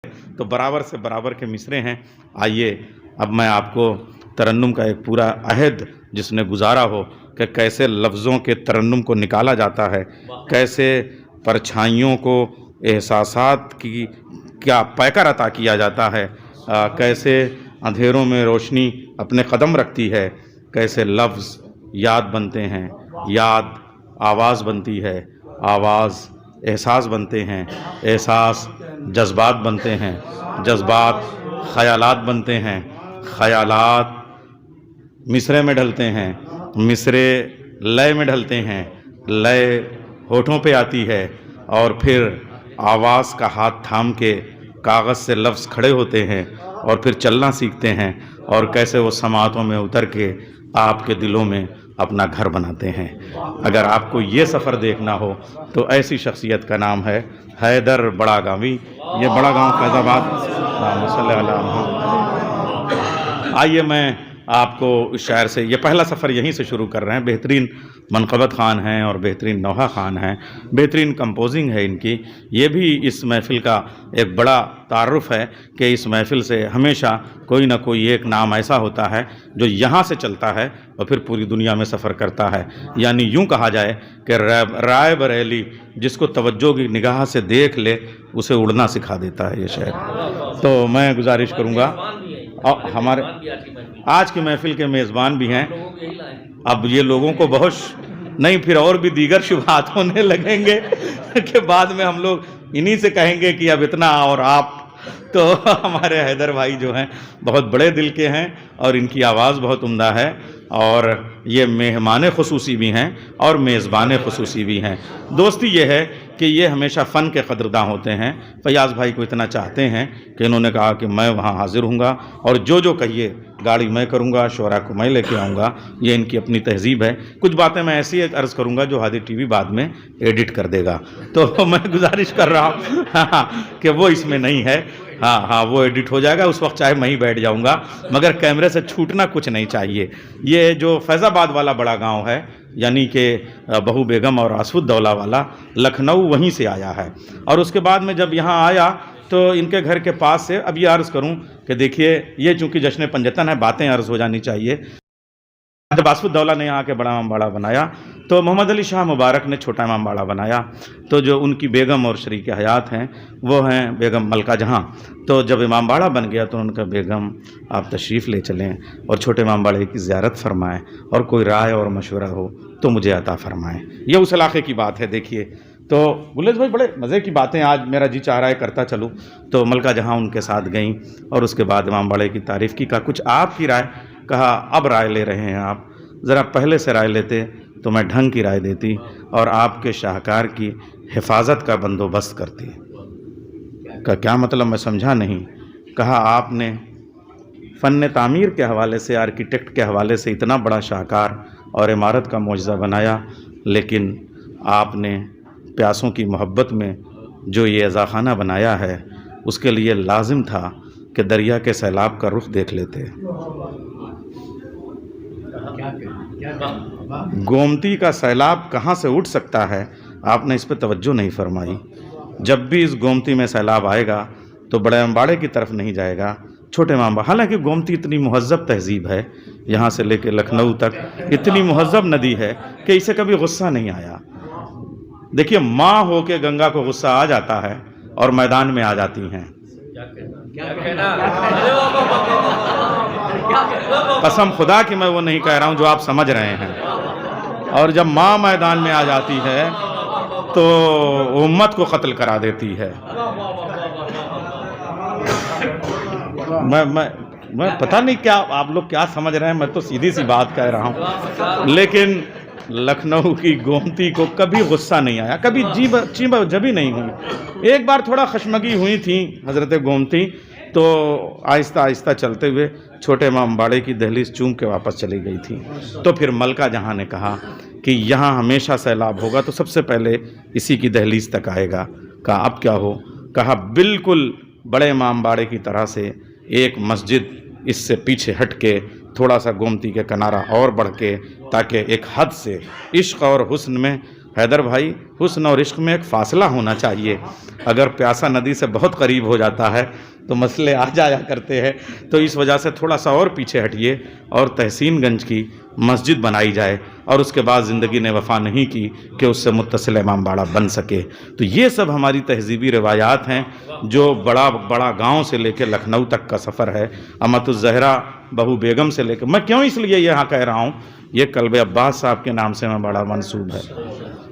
تو برابر سے برابر کے مصرے ہیں. آئیے اب میں آپ کو ترنم کا ایک پورا عہد جس نے گزارا ہو کہ کیسے لفظوں کے ترنم کو نکالا جاتا ہے، کیسے پرچھائیوں کو احساسات کی کیا پیکر عطا کیا جاتا ہے، کیسے اندھیروں میں روشنی اپنے قدم رکھتی ہے، کیسے لفظ یاد بنتے ہیں، یاد آواز بنتی ہے، آواز احساس بنتے ہیں، احساس جذبات بنتے ہیں، جذبات خیالات بنتے ہیں، خیالات مصرے میں ڈھلتے ہیں، مصرے لے میں ڈھلتے ہیں، لے ہونٹوں پہ آتی ہے، اور پھر آواز کا ہاتھ تھام کے کاغذ سے لفظ کھڑے ہوتے ہیں اور پھر چلنا سیکھتے ہیں، اور کیسے وہ سماعتوں میں اتر کے آپ کے دلوں میں اپنا گھر بناتے ہیں. اگر آپ کو یہ سفر دیکھنا ہو تو ایسی شخصیت کا نام ہے حیدر بڑا گاوی. یہ بڑا گاؤں فیض آباد. اللہم صلی علی محمد. آئیے میں آپ کو اس شاعر سے یہ پہلا سفر یہیں سے شروع کر رہے ہیں. بہترین منقبت خوان ہیں اور بہترین نوحہ خوان ہیں، بہترین کمپوزنگ ہے ان کی. یہ بھی اس محفل کا ایک بڑا تعارف ہے کہ اس محفل سے ہمیشہ کوئی نہ کوئی ایک نام ایسا ہوتا ہے جو یہاں سے چلتا ہے اور پھر پوری دنیا میں سفر کرتا ہے. یعنی یوں کہا جائے کہ رائے بریلی جس کو توجہ کی نگاہ سے دیکھ لے اسے اڑنا سکھا دیتا ہے یہ شعر. تو میں گزارش کروں گا، ہمارے آج کی محفل کے میزبان بھی ہیں. اب یہ لوگوں کو بہت نہیں، پھر اور بھی دیگر شبہات ہونے لگیں گے کہ بعد میں ہم لوگ انہی سے کہیں گے کہ اب اتنا اور آپ. تو ہمارے حیدر بھائی جو ہیں بہت بڑے دل کے ہیں اور ان کی آواز بہت عمدہ ہے، اور یہ مہمان خصوصی بھی ہیں اور میزبان خصوصی بھی ہیں. دوستی یہ ہے کہ یہ ہمیشہ فن کے قدرداں ہوتے ہیں. فیاض بھائی کو اتنا چاہتے ہیں کہ انہوں نے کہا کہ میں وہاں حاضر ہوں گا اور جو کہیے گاڑی میں کروں گا، شعراء کو میں لے کے آؤں گا. یہ ان کی اپنی تہذیب ہے. کچھ باتیں میں ایسی ایک عرض کروں گا جو ہادی ٹی وی بعد میں ایڈٹ کر دے گا، تو میں گزارش کر رہا ہوں کہ وہ اس میں نہیں ہے. ہاں وہ ایڈٹ ہو جائے گا، اس وقت چاہے میں ہی بیٹھ جاؤں گا، مگر کیمرے سے چھوٹنا کچھ نہیں چاہیے. یہ جو فیض آباد والا بڑا گاؤں ہے، یعنی کہ بہو بیگم اور آصف الدولہ والا، لکھنؤ وہیں سے آیا ہے. اور اس کے بعد میں جب یہاں آیا تو ان کے گھر کے پاس سے اب یہ عرض کروں کہ دیکھیے یہ چونکہ جشن پنجتن ہے، باتیں عرض ہو جانی چاہیے. جب آصف الدولہ نے یہاں کے بڑا امام باڑہ بنایا تو محمد علی شاہ مبارک نے چھوٹا امام باڑہ بنایا. تو جو ان کی بیگم اور شریک حیات ہیں وہ ہیں بیگم ملکہ جہاں. تو جب امام باڑہ بن گیا تو ان کا بیگم آپ تشریف لے چلیں اور چھوٹے امام باڑے کی زیارت فرمائیں، اور کوئی رائے اور مشورہ ہو تو مجھے عطا فرمائیں. یہ اس علاقے کی بات ہے. دیکھیے تو گلیز بھائی بڑے مزے کی باتیں آج میرا جی چاہ رہا ہے کرتا چلوں. تو ملکہ جہاں ان کے ساتھ گئیں اور اس کے بعد امام باڑے کی تعریف کی. کہا کچھ آپ کی رائے. کہا اب رائے لے رہے ہیں آپ، ذرا پہلے سے رائے لیتے تو میں ڈھنگ کی رائے دیتی اور آپ کے شاہکار کی حفاظت کا بندوبست کرتی. کا کیا مطلب میں سمجھا نہیں. کہا آپ نے فن تعمیر کے حوالے سے، آرکیٹیکٹ کے حوالے سے اتنا بڑا شاہکار اور عمارت کا معجزہ بنایا، لیکن آپ نے پیاسوں کی محبت میں جو یہ عزاخانہ بنایا ہے اس کے لیے لازم تھا کہ دریا کے سیلاب کا رخ دیکھ لیتے. گومتی کا سیلاب کہاں سے اٹھ سکتا ہے، آپ نے اس پہ توجہ نہیں فرمائی. جب بھی اس گومتی میں سیلاب آئے گا تو بڑے امباڑے کی طرف نہیں جائے گا، چھوٹے امام باڑے. حالانکہ گومتی اتنی مہذب تہذیب ہے، یہاں سے لے کے لکھنؤ تک اتنی مہذب ندی ہے کہ اسے کبھی غصہ نہیں آیا. دیکھیے ماں ہو کے گنگا کو غصہ آ جاتا ہے اور میدان میں آ جاتی ہیں. قسم خدا کہ میں وہ نہیں کہہ رہا ہوں جو آپ سمجھ رہے ہیں. اور جب ماں میدان میں آ جاتی ہے تو امت کو قتل کرا دیتی ہے. میں پتہ نہیں کیا آپ لوگ کیا سمجھ رہے ہیں، میں تو سیدھی سی بات کہہ رہا ہوں. لیکن لکھنؤ کی گومتی کو کبھی غصہ نہیں آیا، کبھی چیبہ جبھی نہیں ہوئی. ایک بار تھوڑا خشمگی ہوئی تھی حضرت گومتی، تو آہستہ آہستہ چلتے ہوئے چھوٹے امام باڑے کی دہلیز چوم کے واپس چلی گئی تھی. تو پھر ملکہ جہاں نے کہا کہ یہاں ہمیشہ سیلاب ہوگا تو سب سے پہلے اسی کی دہلیز تک آئے گا. کہا اب کیا ہو. کہا بالکل بڑے امام باڑے کی طرح سے ایک مسجد اس سے پیچھے ہٹ کے تھوڑا سا گومتی کے کنارہ اور بڑھ کے، تاکہ ایک حد سے عشق اور حسن میں حیدر بھائی حسن اور عشق میں ایک فاصلہ ہونا چاہیے. اگر پیاسا ندی سے بہت قریب ہو جاتا ہے تو مسئلے آ جایا کرتے ہیں. تو اس وجہ سے تھوڑا سا اور پیچھے ہٹیے اور تحسین گنج کی مسجد بنائی جائے. اور اس کے بعد زندگی نے وفا نہیں کی کہ اس سے متصل امام باڑہ بن سکے. تو یہ سب ہماری تہذیبی روایات ہیں جو بڑا گاؤں سے لے کے لکھنؤ تک کا سفر ہے. امت الزہرا بہو بیگم سے لے کے، میں کیوں اس لیے یہاں کہہ رہا ہوں، یہ کلب عباس صاحب کے نام سے میں بڑا منسوب ہے.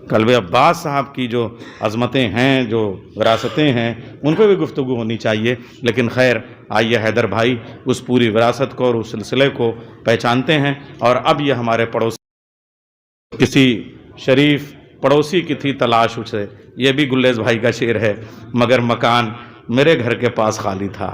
کلب عباس صاحب کی جو عظمتیں ہیں، جو وراثتیں ہیں، ان پہ بھی گفتگو ہونی چاہیے. لیکن خیر، آئیے حیدر بھائی اس پوری وراثت کو اور اس سلسلے کو پہچانتے ہیں. اور اب یہ ہمارے پڑوسی، کسی شریف پڑوسی کی تھی تلاش اسے، یہ بھی گلیز بھائی کا شعر ہے، مگر مکان میرے گھر کے پاس خالی تھا.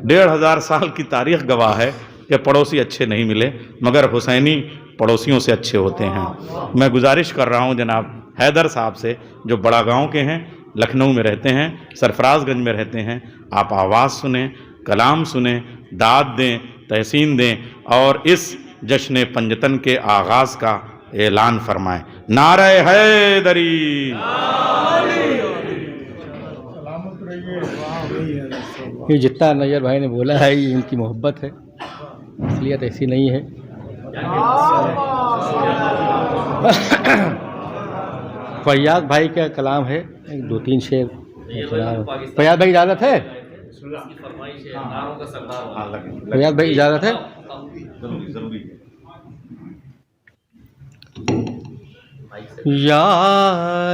1500 سال کی تاریخ گواہ ہے کہ پڑوسی اچھے نہیں ملے، مگر حسینی پڑوسیوں سے اچھے ہوتے ہیں. میں گزارش کر رہا ہوں جناب حیدر صاحب سے، جو بڑا گاؤں کے ہیں، لکھنؤ میں رہتے ہیں، سرفراز گنج میں رہتے ہیں، آپ آواز سنیں، کلام سنیں، داد دیں، تحسین دیں اور اس جشن پنجتن کے آغاز کا اعلان فرمائیں. نعرہ حیدری. یہ جتنا نیئر بھائی نے بولا ہے یہ ان کی محبت ہے، اصلیت ایسی نہیں ہے. فیاض بھائی کا کلام ہے، 2-3 شعر. فیاض بھائی اجازت ہے؟ فیاض بھائی اجازت ہے؟ یا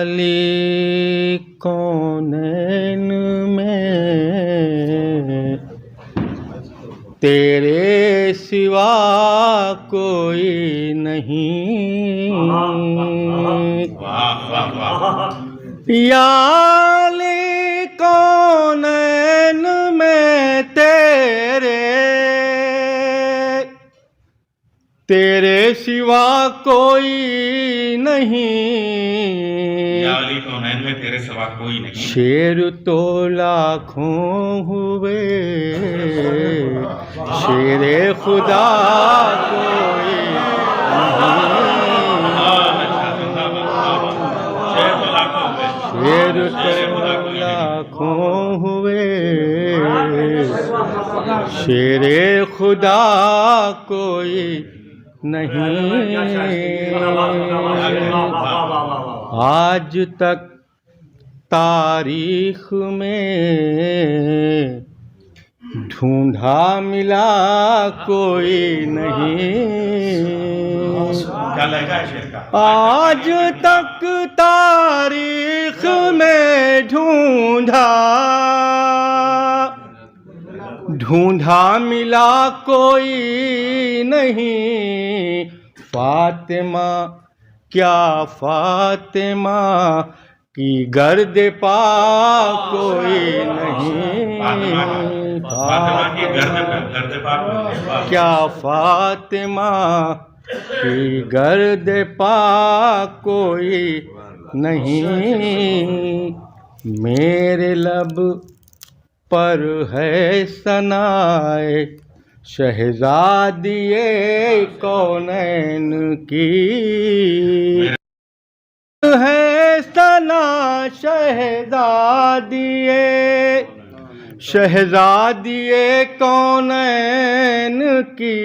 علی کونین میں تیرے سوا کوئی نہیں، یا علی کونین میں تیرے سوا کوئی نہیں، یا علی کونین میں تیرے سوا کوئی نہیں. شیر تو لاکھوں ہوئے، شیر خدا کوئی نہیں، شیر تو لاکھوں ہوئے، شیر خدا کوئی نہیں. آج تک تاریخ میں ڈھونڈا ملا کوئی نہیں، آج تک تاریخ میں ڈھونڈا ملا کوئی نہیں. فاطمہ کیا فاطمہ کی گرد پا کوئی نہیں، کیا فاطمہ کی گرد پا کوئی نہیں. میرے لب پر ہے ثنائے شہزادیے کونین کی، ہے ثنا شہزادیے کونین کی.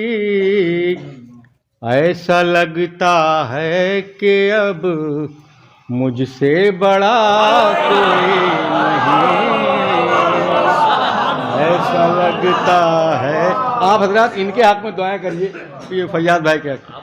ایسا لگتا ہے کہ اب مجھ سے بڑا کوئی نہیں، ایسا لگتا ہے. آپ حضرات ان کے حق میں دعائیں کریے، یہ فیاض بھائی کے حق میں.